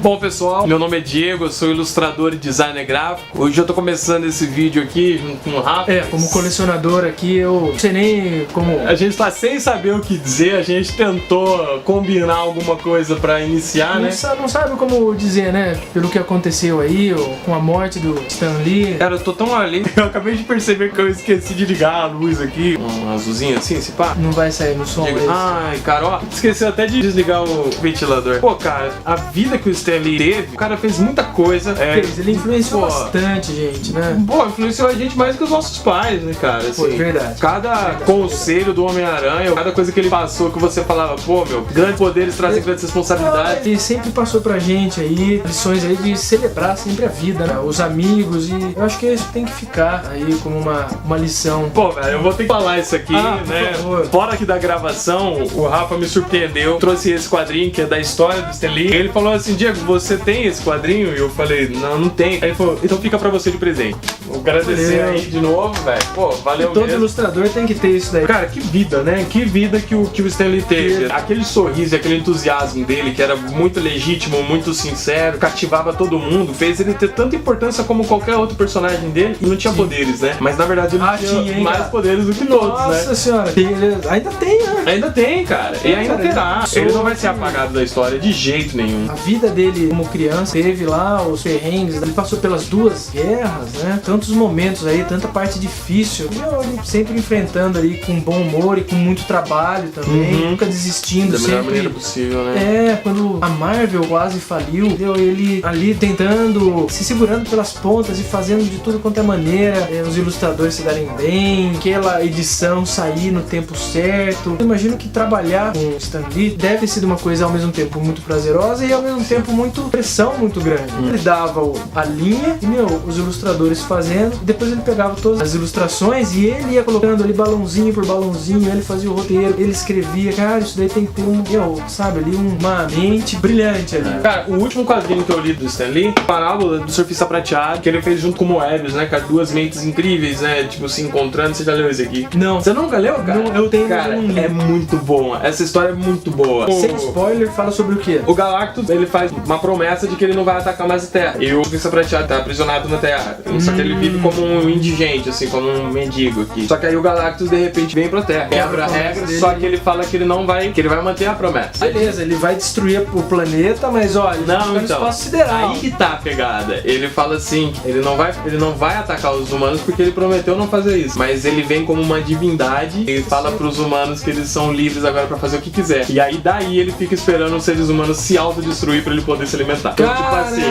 Bom pessoal, meu nome é Diego, eu sou ilustrador e designer gráfico. Hoje eu tô começando esse vídeo aqui junto com o Rafa. Como colecionador aqui, eu não sei nem como... A gente tá sem saber o que dizer, a gente tentou combinar alguma coisa pra iniciar, né? Não sabe como dizer, né? Pelo que aconteceu aí, com a morte do Stan Lee. Cara, eu tô tão ali, eu acabei de perceber que eu esqueci de ligar a luz aqui. Um azulzinho assim, esse pá. Não vai sair no som esse. Ai, cara, ó, esqueceu até de desligar o ventilador. Pô, cara, a vida que o Stan Lee teve, o cara fez muita coisa. Ele influenciou bastante, gente, né? Pô, influenciou a gente mais que os nossos pais, né, cara? Assim, pô, verdade. Cada conselho do Homem-Aranha, cada coisa que ele passou, que você falava, pô, meu, grandes poderes trazem grandes responsabilidades. Ele sempre passou pra gente aí lições aí de celebrar sempre a vida, né? Os amigos, e eu acho que isso tem que ficar aí como uma lição. Pô, velho, eu vou ter que falar isso aqui, né? Fora aqui da gravação, o Rafa me surpreendeu, trouxe esse quadrinho que é da história do Stan Lee. Ele falou assim, Diego, você tem esse quadrinho? E eu falei, não tem. Aí ele falou, então fica pra você de presente. Vou agradecer aí de novo, velho. Pô, valeu todo mesmo. Ilustrador tem que ter isso daí. Cara, que vida, né? Que vida que o Stan Lee teve. Aquele sorriso e aquele entusiasmo dele, que era muito legítimo, muito sincero, cativava todo mundo, fez ele ter tanta importância como qualquer outro personagem dele e não tinha poderes, né? Mas na verdade ele tinha mais poderes do que todos, né? Nossa senhora, ele ainda tem, né? Ainda tem, cara. E ainda terá. Ele não vai ser apagado da história de jeito nenhum. A vida dele como criança teve lá os perrengues, ele passou pelas duas guerras, né? Tantos momentos aí, tanta parte difícil. E ele sempre enfrentando ali com bom humor e com muito trabalho também, nunca desistindo, da melhor maneira possível, né? Quando a Marvel quase faliu, ele ali tentando, se segurando pelas pontas e fazendo de tudo quanto é maneira, os ilustradores se darem bem, aquela edição sair no tempo certo. Eu imagino que trabalhar com Stan Lee deve ter sido uma coisa ao mesmo tempo muito prazerosa e ao mesmo tempo muito pressão muito grande. Ele dava a linha e, os ilustradores fazendo, depois ele pegava todas as ilustrações e ele ia colocando ali balãozinho por balãozinho, ele fazia o roteiro, ele escrevia, cara, isso daí tem que ter sabe ali, uma mente brilhante ali. Cara, o último quadrinho que eu li do Stan Lee, Parábola do Surfista Prateado, que ele fez junto com o Moebius, né, cara, duas mentes incríveis, né, tipo, se encontrando. Você já leu esse aqui? Não. Você nunca leu, cara? Não, eu tenho. Cara, é muito bom. Essa história é muito boa. Sem spoiler, fala sobre o quê? O Galactus, ele faz uma promessa de que ele não vai atacar mais a Terra. E o Surfista Prateado tá aprisionado na Terra. Só que ele vive como um indigente, assim, como um mendigo aqui. Só que aí o Galactus, de repente, vem pra Terra. Quebra a regra, só que ele fala que ele não vai, que ele vai manter a promessa. Beleza, ele vai destruir o planeta, mas olha, não, então, espaço sideral. Aí que tá a pegada. Ele fala assim, ele não vai atacar os humanos porque ele prometeu não fazer isso. Mas ele vem como uma divindade e fala pros humanos que eles são livres agora pra fazer o que quiser. E aí daí ele fica esperando os seres humanos se autodestruir pra ele poder se alimentar. Então, tipo assim,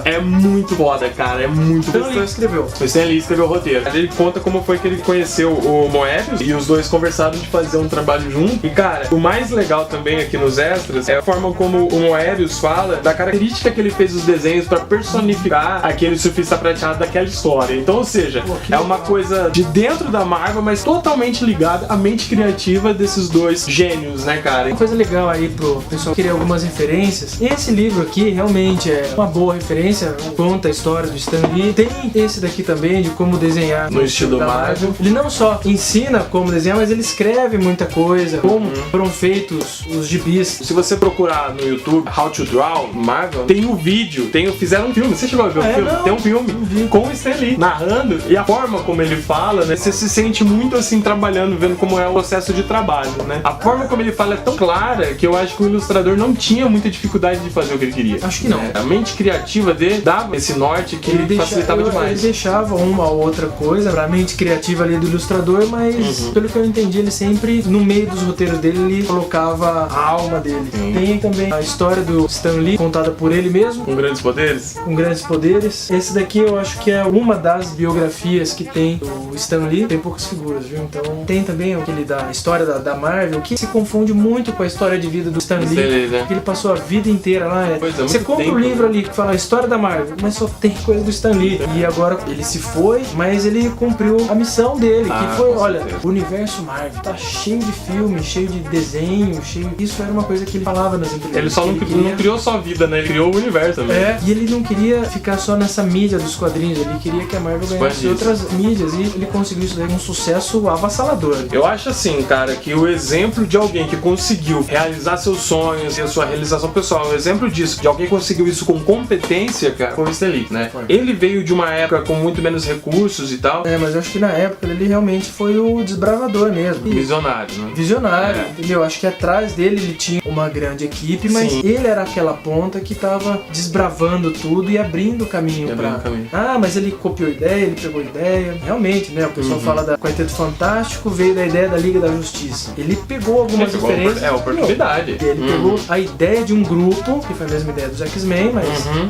é muito foda, cara. É muito foda. Então ele escreveu. O Stan Lee escreveu o roteiro. Ele conta como foi que ele conheceu o Moebius e os dois conversaram de fazer um trabalho junto. E cara, o mais legal também aqui nos extras é a forma como o Moebius fala da característica que ele fez os desenhos pra personificar aquele surfista prateado daquela história. Então, ou seja, é uma coisa de dentro da Marvel, mas totalmente ligada à mente criativa desses dois gênios, né, cara? Uma coisa legal aí pro pessoal querer algumas referências. Esse livro aqui realmente é uma boa referência, conta a história do Stan Lee. Tem esse daqui também de como desenhar no estilo da Marvel. Ele não só ensina como desenhar, mas ele escreve muita coisa, como foram feitos os gibis. Se você procurar no YouTube How to Draw Marvel, tem um vídeo, fizeram um filme. Você chegou a ver o filme? Não, tem um filme com o Stan Lee narrando, e a forma como ele fala, né? Você se sente muito assim trabalhando, vendo como é o processo de trabalho, né? A forma como ele fala é tão clara que eu acho que o ilustrador não tinha muita dificuldade de fazer o que ele queria. Acho que não. A mente criativa dele dava esse norte que ele facilitava demais. Ele deixava uma ou outra coisa pra mente criativa ali do ilustrador, mas pelo que eu entendi, ele sempre, no meio dos roteiros dele, ele colocava a alma dele. Tem também a história do Stan Lee, contada por ele mesmo. Com grandes poderes? Com grandes poderes. Esse daqui eu acho que é uma das biografias que tem do Stan Lee. Tem poucas figuras, viu? Então tem também aquele da história da Marvel, que se confunde muito com a história de vida do Stan Lee. Né? Porque ele passou a vida inteira lá. Você compra tempo, o livro ali que fala a história da Marvel, mas só tem coisa do Stan Lee. E agora ele se foi, mas ele cumpriu a missão dele, que foi, olha, o universo Marvel tá cheio de filmes, cheio de desenho, Isso era uma coisa que ele falava nas entrevistas. Ele só não criou só a vida, né? Ele criou o universo também. E ele não queria ficar só nessa mídia dos quadrinhos, ele queria que a Marvel ganhasse outras mídias, e ele conseguiu isso daí com um sucesso avassalador. Eu acho assim, cara, que o exemplo de alguém que conseguiu realizar seus sonhos e a sua realização pessoal, o exemplo disso de alguém que conseguiu isso com competência, cara, foi o Stan Lee, né? Foi. Ele veio de uma época com muito menos recursos e tal. Mas eu acho que na época ele realmente foi o desbravador mesmo. Visionário, né? Visionário, entendeu? Acho que atrás dele ele tinha uma grande equipe, mas Sim. ele era aquela ponta que tava desbravando tudo e abrindo o caminho pra... Ah, mas ele copiou ideia, ele pegou ideia. Realmente, né? O pessoal fala da Quarteto Fantástico, veio da ideia da Liga da Justiça. Ele pegou algumas diferenças. É oportunidade. Ele pegou a ideia de um grupo, que foi a mesma ideia dos X-Men, mas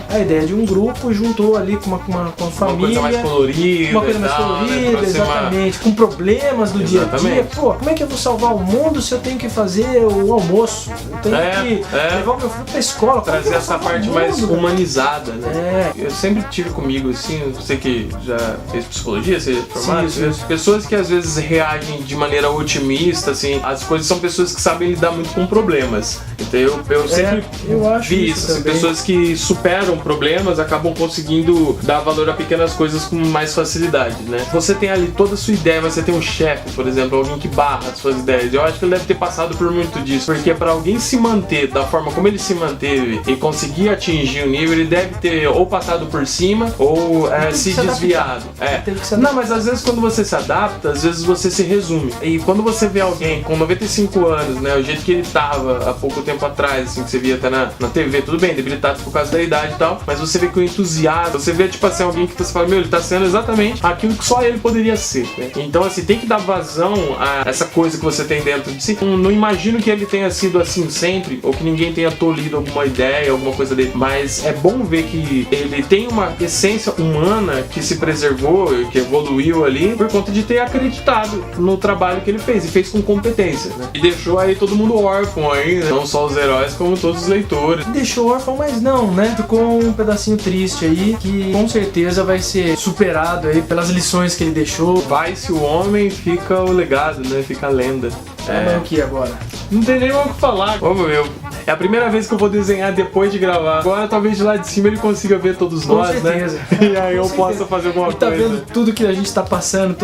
a ideia de um grupo juntou ali com uma família. Uma coisa mais colorida. Uma coisa mais colorida, exatamente. Com problemas do dia a dia. Pô, como é que eu vou salvar o mundo se eu tenho que fazer o almoço? Eu tenho que levar o meu filho pra escola. Trazer essa parte mais humanizada, né? É. Eu sempre tive comigo, assim, você que já fez psicologia, você é formado, Sim. pessoas que às vezes reagem de maneira otimista, assim, as coisas são pessoas que sabem lidar muito com problemas. Então eu sempre vi isso, assim, pessoas que superam problemas acabam conseguindo dar valor a pequenas coisas com mais facilidade, né? Você tem ali toda a sua ideia, você tem um chefe, por exemplo, alguém que barra as suas ideias. Eu acho que ele deve ter passado por muito disso, porque para alguém se manter da forma como ele se manteve e conseguir atingir o nível, ele deve ter ou passado por cima ou se desviado. Não, mas às vezes quando você se adapta, às vezes você se resume. E quando você vê alguém com 95 anos, né, o jeito que ele tava há pouco tempo atrás, assim, que você via até na TV, tudo bem, debilitado por causa da idade e tal, mas você vê que o entusiasmo, você vê, tipo assim, alguém que você fala, meu, ele tá sendo exatamente aquilo que só ele poderia ser, né? Então, assim, tem que dar vazão a essa coisa que você tem dentro de si. Não imagino que ele tenha sido assim sempre, ou que ninguém tenha tolhido alguma ideia, alguma coisa dele, mas é bom ver que ele tem uma essência humana que se preservou, que evoluiu ali, por conta de ter acreditado no trabalho que ele fez, e fez com competência, né? E deixou aí todo mundo órfão aí, né? Não só os heróis, como todos os leitores. Deixou órfão, mas não, né? Ficou um pedacinho triste aí, que com certeza vai ser superado aí pelas lições que ele deixou. Vai-se o homem, fica o legado, né? Fica a lenda. É o que agora? Não tem nem o que falar. Ô, meu, é a primeira vez que eu vou desenhar depois de gravar. Agora, talvez de lá de cima ele consiga ver todos nós, certeza. Né? E aí eu possa fazer alguma coisa. E tá coisa. vendo tudo que a gente tá passando,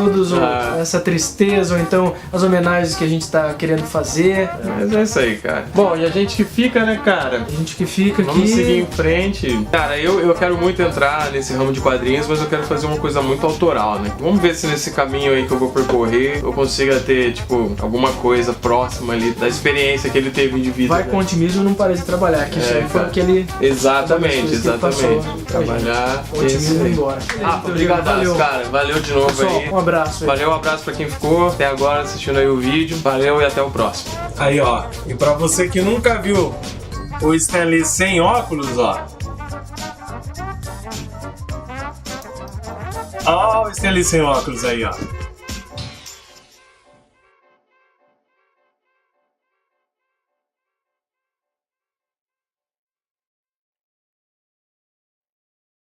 essa tristeza, ou então as homenagens que a gente tá querendo fazer. Mas é isso aí, cara. Bom, e a gente que fica, né, cara? A gente que fica aqui. Vamos seguir em frente. Cara, eu quero muito entrar nesse ramo de quadrinhos, mas eu quero fazer uma coisa muito autoral, né? Vamos ver se nesse caminho aí que eu vou percorrer eu consiga ter, tipo, alguma coisa próxima ali da experiência que ele teve de vida. Vai com otimismo, não parece trabalhar, que isso aí foi o que ele... Exatamente. Trabalhar. O otimismo ir embora. Obrigado, cara. Valeu de novo. Pessoal, aí. Um abraço. Valeu, um abraço pra quem ficou até agora assistindo aí o vídeo. Valeu e até o próximo. Aí, ó. E pra você que nunca viu o Stan Lee sem óculos, ó. Ó o Stan Lee sem óculos aí, ó.